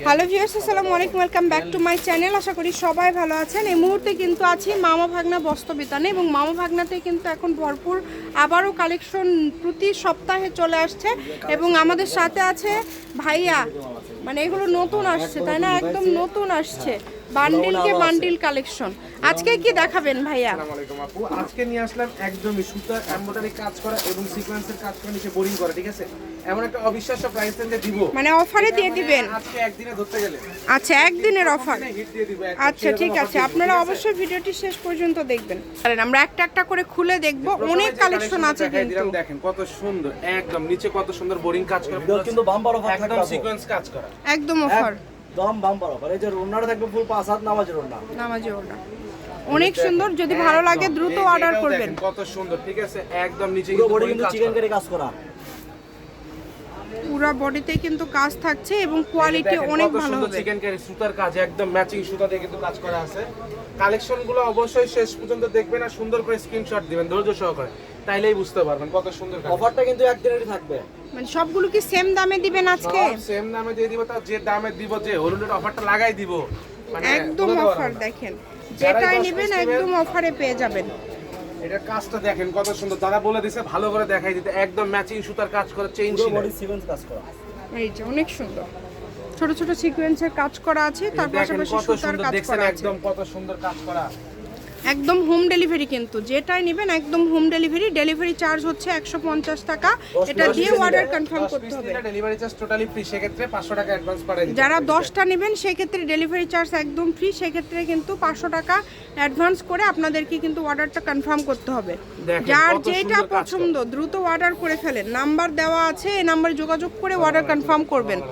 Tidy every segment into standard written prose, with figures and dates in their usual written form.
Hello viewers, আসসালামু আলাইকুম, welcome back to my channel. আশা করি সবাই ভালো আছেন। এই মুহূর্তে কিন্তু আছি মামা ভাগনা বস্ত্রবিতানে এবং মামা ভাগনাতে কিন্তু এখন ভরপুর আবারও কালেকশন প্রতি সপ্তাহে চলে আসছে এবং আমাদের সাথে আছে ভাইয়া। মানে এগুলো নতুন আসছে তাই না? একদম নতুন আসছে, বান্ডিলকে বান্ডিল কালেকশন। আজকে কি দেখাবেন ভাইয়া? আসসালামু আলাইকুম আপু, আজকে নিয়ে আসলাম একদমই সুতার এমব্রয়ডারি কাজ করা এবং সিকোয়েন্সের কাজ করা, নিচে বোরিং করা, ঠিক আছে? এমন একটা অবিশ্বাস্য প্রাইস রেঞ্জে দিব, মানে অফারে দিয়ে দিবেন আজকে একদিনে ধরতে গেলে। আচ্ছা, একদিনের অফার। হিট দিয়ে দিব। আচ্ছা ঠিক আছে, আপনারা অবশ্যই ভিডিওটি শেষ পর্যন্ত দেখবেন। আমরা একটা একটা করে খুলে দেখব, অনেক কালেকশন আছে কিন্তু। দেখেন কত সুন্দর, একদম নিচে কত সুন্দর বোরিং কাজ করা, কিন্তু বাম্পার অফার থাকবে, একদম সিকোয়েন্স কাজ করা, একদম অফার, একদম বাম্পার অফার। এই যে ওড়নাটা থাকবে ফুল 5 হাত নামাজের ওড়না, নামাজি ওড়না অনেক সুন্দর। যদি ভালো লাগে দ্রুত অর্ডার করবেন। কত সুন্দর, ঠিক আছে? একদম নিচে পুরো বডি কিন্তু চিকেন কারি কাজ করা, পুরো বডিতে কিন্তু কাজ থাকছে এবং কোয়ালিটি অনেক ভালো হবে। চিকেন কারি সুতার কাজ, একদম ম্যাচিং সুতা দিয়ে কিন্তু কাজ করা আছে। কালেকশনগুলো অবশ্যই শেষ পর্যন্ত দেখবেন আর সুন্দর করে স্ক্রিনশট দিবেন ধৈর্য সহকারে, তাইলেই বুঝতে পারবেন কত সুন্দর। অফারটা কিন্তু একদিনেরই থাকবে। মানে সবগুলো কি সেম দামে দিবেন আজকে? সেম দামে দিয়ে দিব, তাও যে দামে দিব, যে হলুদের অফারটা লাগাই দিব, মানে একদম অফার। দেখেন যেটাই নেবেন একদম অফারে পেয়ে যাবেন। এটা কাজটা দেখেন কত সুন্দর, দাদা বলে দিছে ভালো করে দেখাই দিতে, একদম ম্যাচিং সুতার কাজ করা, চেইন পুরো ছিল, বডি সিকোয়েন্স কাজ করা। এই যে অনেক সুন্দর ছোট ছোট সিকোয়েন্সের কাজ করা আছে, তার পাশাপাশি কত সুতার সুন্দর কাজ দেখছেন, করা আছে। একদম কত সুন্দর কাজ করা, একদম হোম ডেলিভারি কিন্তু। যেটাই নেবেন একদম হোম ডেলিভারি। ডেলিভারি চার্জ হচ্ছে 150 টাকা। এটা দিয়ে অর্ডার কনফার্ম করতে হবে। ডেলিভারি চার্জ টোটালি ফ্রি, সেক্ষেত্রে 500 টাকা অ্যাডভান্স পাঠাই দিতে। যারা 10টা নেবেন সেক্ষেত্রে ডেলিভারি চার্জ একদম ফ্রি, সেক্ষেত্রে কিন্তু 500 টাকা অ্যাডভান্স করে আপনাদেরকে কিন্তু অর্ডারটা কনফার্ম করতে হবে। যার যেটা পছন্দ দ্রুত অর্ডার করে ফেলেন। নাম্বার দেওয়া আছে, এই নাম্বারে যোগাযোগ করে অর্ডার কনফার্ম করবেন।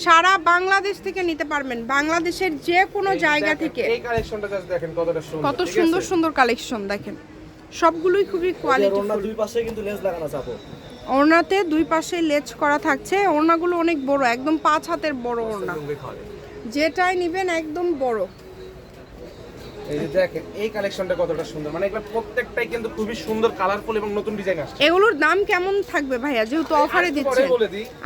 সারা বাংলাদেশ থেকে নিতে পারবেন, বাংলাদেশের যে কোনো জায়গা থেকে। এই কালেকশনটা জাস্ট দেখেন কতটা সুন্দর, কত সুন্দর সুন্দর কালেকশন দেখেন, সবগুলোই খুবই কোয়ালিটি। ওড়না দুই পাশে কিন্তু লেস লাগানো আছে আপু। ওড়নাতে দুই পাশে লেজ করা থাকছে। ওড়নাগুলো অনেক বড়, একদম 5 হাতের বড় ওড়না। যেটাই নেবেন একদম বড়। এই যে দেখেন এই কালেকশনটা কতটা সুন্দর, মানে এগুলো প্রত্যেকটাই কিন্তু খুবই সুন্দর, কালারফুল এবং নতুন ডিজাইন আসছে। এগুলোর দাম কেমন থাকবে ভাইয়া, যেহেতু অফারে দিচ্ছেন?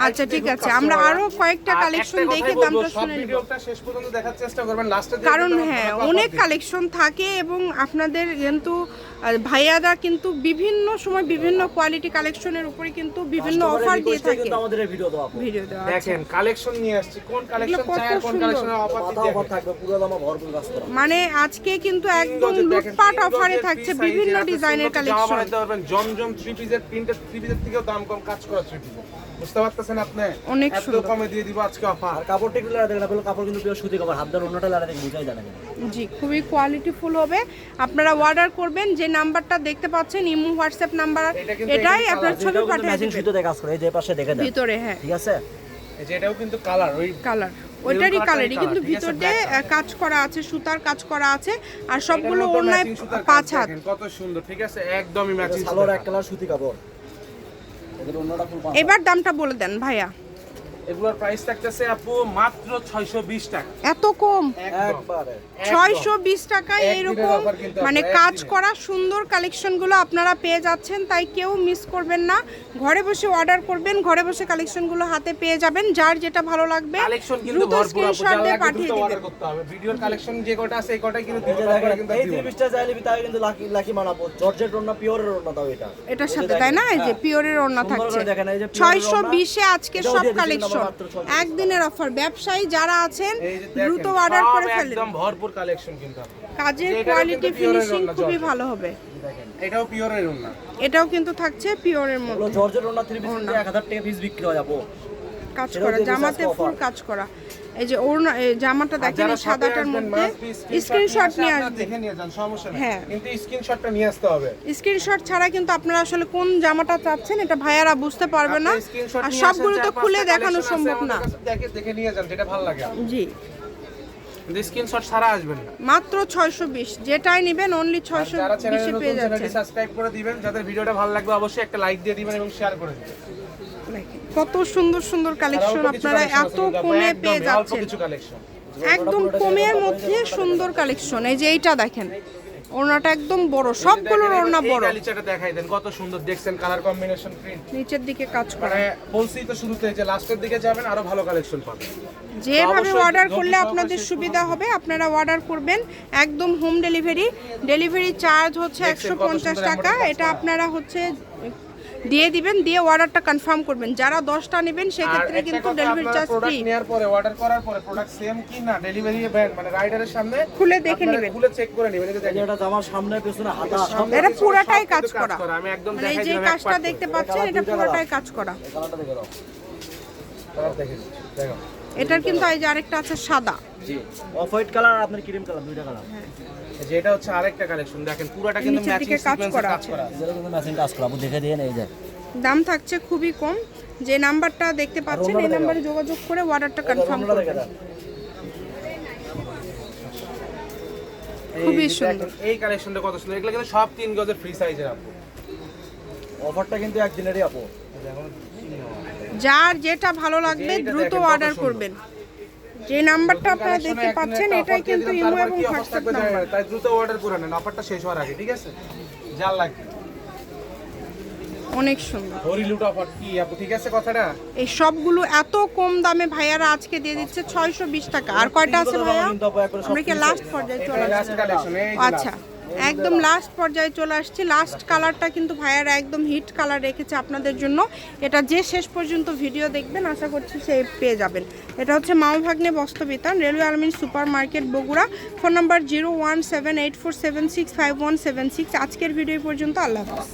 আচ্ছা ঠিক আছে, আমরা আরো কয়েকটা কালেকশন দেখে দামটা শুনে নিব। ভিডিওটা শেষ পর্যন্ত দেখার চেষ্টা করবেন, লাস্টে কারণ হ্যাঁ অনেক কালেকশন থাকে এবং আপনাদের কিন্তু ভাইয়ারা কিন্তু বিভিন্ন সময় বিভিন্ন কোয়ালিটি কালেকশনের উপরে কিন্তু বিভিন্ন অফার দিয়ে থাকে। কিন্তু আমাদের এই ভিডিও দেওয়া দেখেন কালেকশন নিয়ে আসছি, কোন কালেকশন চাই আর কোন কালেকশনের অফার দিতে অফার থাকবে, পুরো দাম ভরপুর কাজ করা। মানে আজকে কিন্তু একদম লুটপাট অফারে থাকছে বিভিন্ন ডিজাইনের কালেকশন। জমজম 3 পিসের প্রিন্টেড 3 পিসের থেকেও দাম কম কাজ করা 3 পিসের, বুঝতে পারতেছেন আপনি? অনেক এত সুন্দর কমে দিয়ে দিব আজকে অফার। আর কাপড়টা একটু লাগা দেখেন, আপনারা কাপড় কিন্তু পিওর সুতি কাপড়, হাত ধরে ওড়নাটা লাগা দেখে বুঝাই যায় না। জি, খুবই কোয়ালিটিফুল হবে। আপনারা অর্ডার করবেন, যে নাম্বারটা দেখতে পাচ্ছেন ইমো হোয়াটসঅ্যাপ নাম্বার, এটাই আপনার ছবি পাঠিয়ে ম্যাচিং দিবেন সুতোতে কাজ করে, এই যে পাশে দেখে দেন ভিতরে। হ্যাঁ ঠিক আছে, এই যে এটাও কিন্তু কালার, ওই কালার ওইটারই কালারই, কিন্তু ভিতরতে কাজ করা আছে, সুতার কাজ করা আছে আর সবগুলো ওড়নায় 5 হাত। কত সুন্দর, ঠিক আছে? একদমই ম্যাচিং সালোয়ার এক কালার সুতি কাপড়। এদের ওড়নাটা ফুল পাঁচ। এবার দামটা বলে দেন ভাইয়া। এগুলোর প্রাইস থাকতেছে আপু মাত্র 620 টাকা। এত কম? একবারে 620 টাকায় এরকম মানে কাজ করা সুন্দর কালেকশনগুলো আপনারা পেয়ে যাচ্ছেন। তাই কেউ মিস করবেন না, ঘরে বসে অর্ডার করবেন, ঘরে বসে কালেকশনগুলো হাতে পেয়ে যাবেন। যার যেটা ভালো লাগবে কালেকশন কিন্তু দ্রুত ভরপুর, স্ক্রিনশট দিয়ে পাঠিয়ে অর্ডার দিবেন। করতে হবে। ভিডিওর কালেকশন যে কয়টা আছে এই কয়টাই কিন্তু এই যে দেখেন, এই 30টা চাইলে তাই কিন্তু লাকি লাকি মানাবো। জর্জেট ওড়না, পিওরের ওড়না দাও এটা এটার সাথে তাই না? এই যে পিওরের ওড়না থাকছে। 620 এ আজকে সব কালেকশন, একদিনের অফার। ব্যবসায়ী যারা আছেন দ্রুত অর্ডার করে ফেলেন, একদম ভরপুর কালেকশন কিন্তু। কাজের কোয়ালিটি ফিনিশিং খুবই ভালো হবে। এটাও পিওরের ওড়না, এটাও কিন্তু থাকছে পিওরের মধ্যে। জর্জেট ওড়না 3 পিস 1000 টাকা পিস বিক্রি হয় আপু। কাজ করা জামাতে ফুল কাজ করা। এই যে ওড়না জামাটা দেখেন এই সাদাটার মধ্যে। স্ক্রিনশট নিয়ে আসবেন, দেখে নিয়ে যান, সমস্যা নেই। হ্যাঁ কিন্তু স্ক্রিনশটটা নিয়ে আসতে হবে। স্ক্রিনশট ছাড়া কিন্তু আপনারা আসলে কোন জামাটা চাচ্ছেন এটা ভাইয়ারা বুঝতে পারবে না, আর সবগুলো তো খুলে দেখানো সম্ভব না। দেখে নিয়ে যান যেটা ভালো লাগে। জি, কিন্তু স্ক্রিনশট ছাড়া আসবেন না। মাত্র 620, যেটাই নেবেন অনলি 620 এ পেয়ে যাচ্ছেন। সাবস্ক্রাইব করে দিবেন, যাদের ভিডিওটা ভালো লাগবে অবশ্যই একটা লাইক দিয়ে দিবেন এবং শেয়ার করে দিবেন। কত সুন্দর সুন্দর কালেকশন আপনারা এত কমে পেয়ে যাচ্ছেন, কিছু কালেকশন একদম কমের মধ্যে সুন্দর কালেকশন। এই যে এইটা দেখেন, ওড়নাটা একদম বড়, সবগুলোর ওড়না বড়। গালিচাটা দেখাই দেন, কত সুন্দর দেখছেন কালার কম্বিনেশন প্রিন্ট। নিচের দিকে কাজ করা, মানে বলছি তো শুরুতে যে লাস্টের দিকে যাবেন আরো ভালো কালেকশন পাবেন। যেভাবে অবশ্যই অর্ডার ধৈর্য করলে সহকারে আপনাদের শেষ সুবিধা হবে আপনারা অর্ডার করবেন। একদম হোম ডেলিভারি, ডেলিভারি চার্জ হচ্ছে দেখছেন কত 150 সুন্দর টাকা। embroidery এটা কাজ করা। আপনারা হচ্ছে দিয়ে দিবেন, দিয়ে অর্ডারটা কনফার্ম করবেন। যারা 10টা নেবেন সেক্ষেত্রে কিন্তু ডেলিভারি চার্জ ফ্রি। প্রোডাক্ট নেওয়ার পরে অর্ডার করার পরে প্রোডাক্ট সেম কি না ডেলিভারি ভ্যান মানে রাইডারের সামনে খুলে দেখে আপনারা নেবেন। খুলে চেক করে নেবেন। এই যে এই যে দেখেন এটা জামার সামনে পেছনে হাতা সব এটা পুরাটাই কাজ সবকিছু করা। আমি একদম মানে এই দেখাই যে দিলাম কাজটা দেখতে পাচ্ছেন এটা পুরোটাই কাজ করা। এই কালারটা দেখে দাও। কালার দেখে দিচ্ছি, দেখো। এটার কিন্তু এই যে আরেকটা আছে সাদা। জি অফ হোয়াইট কালার আর আপনার ক্রিম কালার, দুইটা কালার। এই যে এটা হচ্ছে আরেকটা কালেকশন দেখেন পুরোটা কিন্তু নিচের ম্যাচিং দিকে কাজ সিকোয়েন্সে করা কাজ আছে। করা আছে। এগুলো কিন্তু ম্যাচিং কাজ করা, আপনি দেখে দিয়ে এই যে দাম থাকছে খুবই কম। যে নাম্বারটা দেখতে পাচ্ছেন এই নাম্বারে যোগাযোগ করে অর্ডারটা কনফার্ম রমনাটা দেখে করবেন। দাও। খুবই এই যে সুন্দর। দেখেন, এই কালেকশনটা কত সুন্দর। এগুলো কিন্তু সব 3 গজের ফ্রি সাইজের আপু। অফারটা কিন্তু একদিনেরই আপু। যার যেটা ভালো লাগবে এইটা দ্রুত দেখেন কত অর্ডার সুন্দর। করবেন। যে নাম্বারটা আপনারা দেখতে পাচ্ছেন এটাই কিন্তু ইমো এবং হোয়াটসঅ্যাপ নাম্বার। তাই দ্রুত অর্ডার করে নেন, অফারটা শেষ হওয়ার আগে, ঠিক আছে? যা লাগবে অনেক সুন্দর। হরিলুট অফার কি আপু, ঠিক আছে কথাটা? এই সবগুলো এত কম দামে ভাইয়ারা আজকে দিয়ে দিচ্ছে 620 টাকা। আর কয়টা আছে ভাইয়া? আমরা কি লাস্ট পর্যায়ে চলে এটা আসছি? লাস্ট কালেকশন এই যে আচ্ছা, একদম লাস্ট পর্যায়ে চলে আসছি। লাস্ট কালারটা কিন্তু ভাইয়ারা একদম হিট কালার রেখেছে আপনাদের জন্য। এটা যে শেষ পর্যন্ত ভিডিও দেখবেন আশা করছি সে পেয়ে যাবেন। এটা হচ্ছে মামা ভাগ্নে বস্ত্রবিতান, রেলওয়ে আলমিন super market, Bogura. Phone number 01784765176। আজকের ভিডিও পর্যন্ত, আল্লাহ হাফেজ।